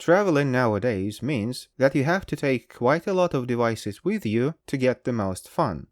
Traveling nowadays means that you have to take quite a lot of devices with you to get the most fun.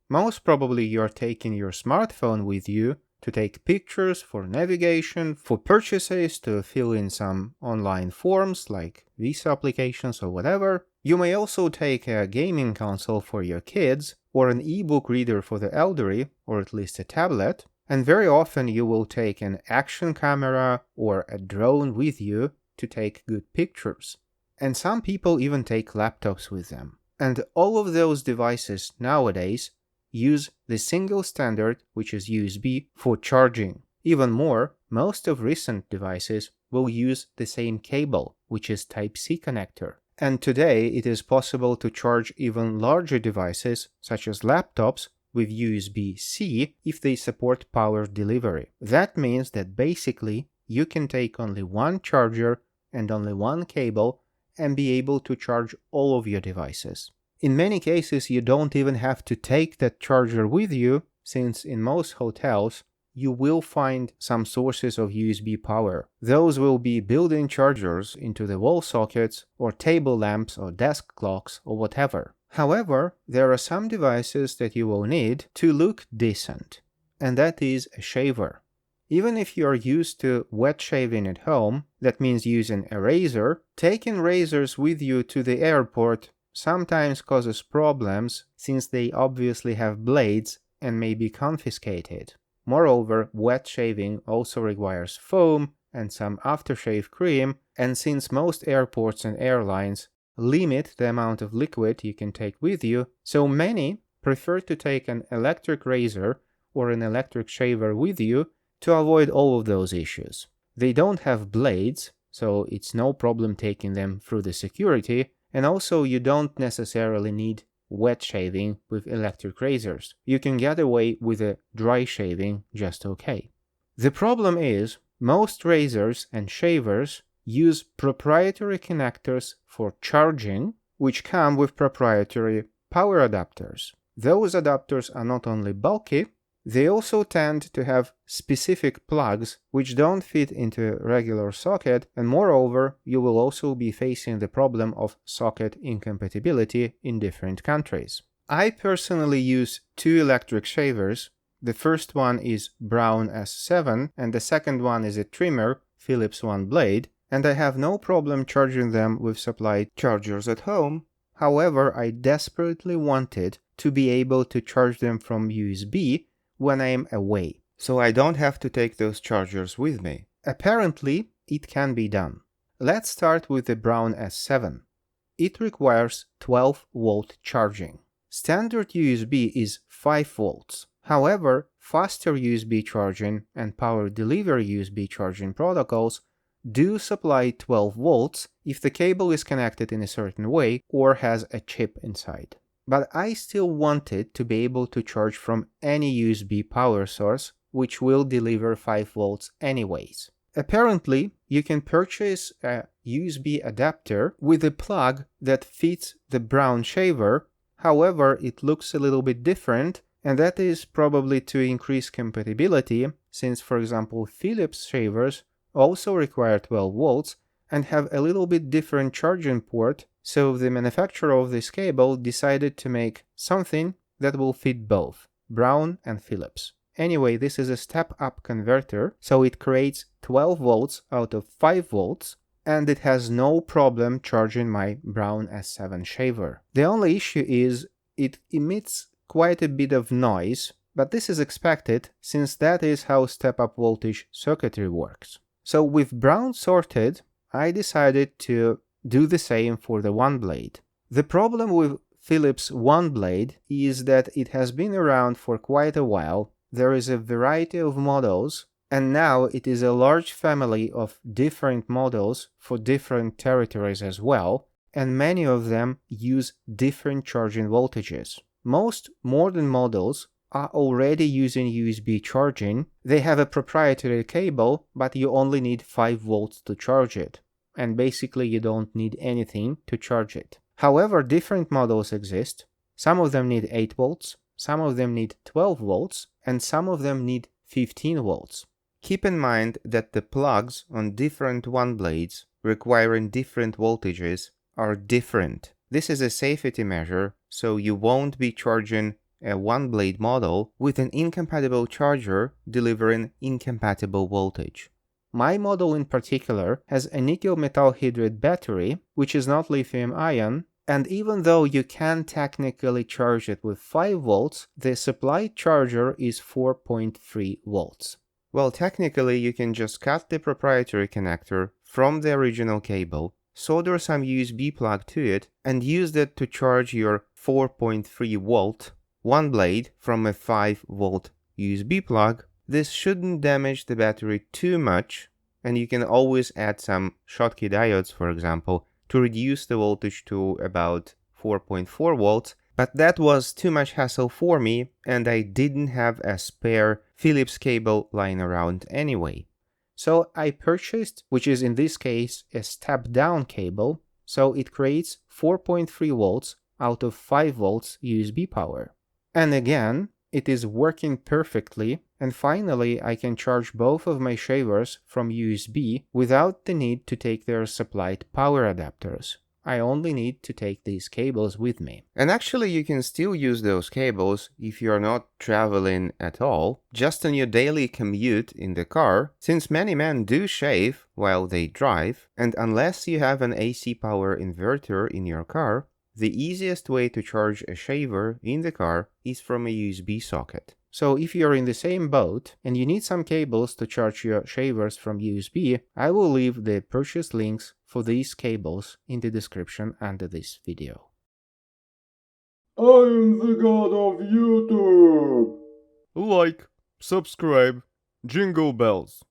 Most probably you're taking your smartphone with you to take pictures, for navigation, for purchases, to fill in some online forms like visa applications or whatever. You may also take a gaming console for your kids, or an e-book reader for the elderly, or at least a tablet. And very often you will take an action camera or a drone with you to take good pictures. And some people even take laptops with them. And all of those devices nowadays use the single standard, which is USB, for charging. Even more, most of recent devices will use the same cable, which is Type-C connector. And today it is possible to charge even larger devices, such as laptops, with USB-C if they support power delivery. That means that basically you can take only one charger and only one cable and be able to charge all of your devices. In many cases, you don't even have to take that charger with you, since in most hotels, you will find some sources of USB power. Those will be built-in chargers into the wall sockets, or table lamps, or desk clocks, or whatever. However, there are some devices that you will need to look decent, and that is a shaver. Even if you are used to wet shaving at home, that means using a razor, taking razors with you to the airport sometimes causes problems, since they obviously have blades and may be confiscated. Moreover, wet shaving also requires foam and some aftershave cream, and since most airports and airlines limit the amount of liquid you can take with you, so many prefer to take an electric razor or an electric shaver with you to avoid all of those issues. They don't have blades, so it's no problem taking them through the security, and also you don't necessarily need wet shaving with electric razors. You can get away with a dry shaving just okay. The problem is, most razors and shavers use proprietary connectors for charging, which come with proprietary power adapters. Those adapters are not only bulky, they also tend to have specific plugs which don't fit into a regular socket, and moreover, you will also be facing the problem of socket incompatibility in different countries. I personally use two electric shavers. The first one is Braun S7 and the second one is a trimmer, Philips One Blade, and I have no problem charging them with supplied chargers at home. However, I desperately wanted to be able to charge them from USB when I am away, so I don't have to take those chargers with me. Apparently, it can be done. Let's start with the Braun S7. It requires 12-volt charging. Standard USB is 5 volts. However, faster USB charging and power delivery USB charging protocols do supply 12 volts if the cable is connected in a certain way or has a chip inside. But I still wanted to be able to charge from any USB power source, which will deliver 5 volts anyways. Apparently, you can purchase a USB adapter with a plug that fits the Braun shaver. However, it looks a little bit different, and that is probably to increase compatibility, since, for example, Philips shavers also require 12 volts and have a little bit different charging port, so the manufacturer of this cable decided to make something that will fit both Braun and Philips. Anyway, this is a step-up converter, so it creates 12 volts out of 5 volts, and it has no problem charging my Braun S7 shaver. The only issue is it emits quite a bit of noise, but this is expected since that is how step-up voltage circuitry works. So with Braun sorted, I decided to do the same for the One Blade. The problem with Philips One Blade is that it has been around for quite a while. There is a variety of models, and now it is a large family of different models for different territories as well, and many of them use different charging voltages. Most modern models are already using USB charging. They have a proprietary cable, but you only need 5 volts to charge it, and basically you don't need anything to charge it. However, different models exist. Some of them need 8 volts, some of them need 12 volts, and some of them need 15 volts. Keep in mind that the plugs on different One Blades requiring different voltages are different. This is a safety measure, so you won't be charging a One Blade model with an incompatible charger delivering incompatible voltage. My model in particular has a nickel metal hydride battery, which is not lithium ion, and even though you can technically charge it with 5 volts, the supplied charger is 4.3 volts. Well, technically you can just cut the proprietary connector from the original cable, solder some USB plug to it, and use that to charge your 4.3 volt One Blade from a 5 volt USB plug. This shouldn't damage the battery too much, and you can always add some Schottky diodes, for example, to reduce the voltage to about 4.4 volts, but that was too much hassle for me, and I didn't have a spare Philips cable lying around anyway. So I purchased, which is in this case a step-down cable, so it creates 4.3 volts out of 5 volts USB power. And again, it is working perfectly, and finally I can charge both of my shavers from USB without the need to take their supplied power adapters. I only need to take these cables with me. And actually you can still use those cables if you're not traveling at all, just on your daily commute in the car, since many men do shave while they drive, and unless you have an AC power inverter in your car, the easiest way to charge a shaver in the car is from a USB socket. So if you're in the same boat and you need some cables to charge your shavers from USB, I will leave the purchase links for these cables in the description under this video. I'm the god of YouTube! Like, subscribe, jingle bells.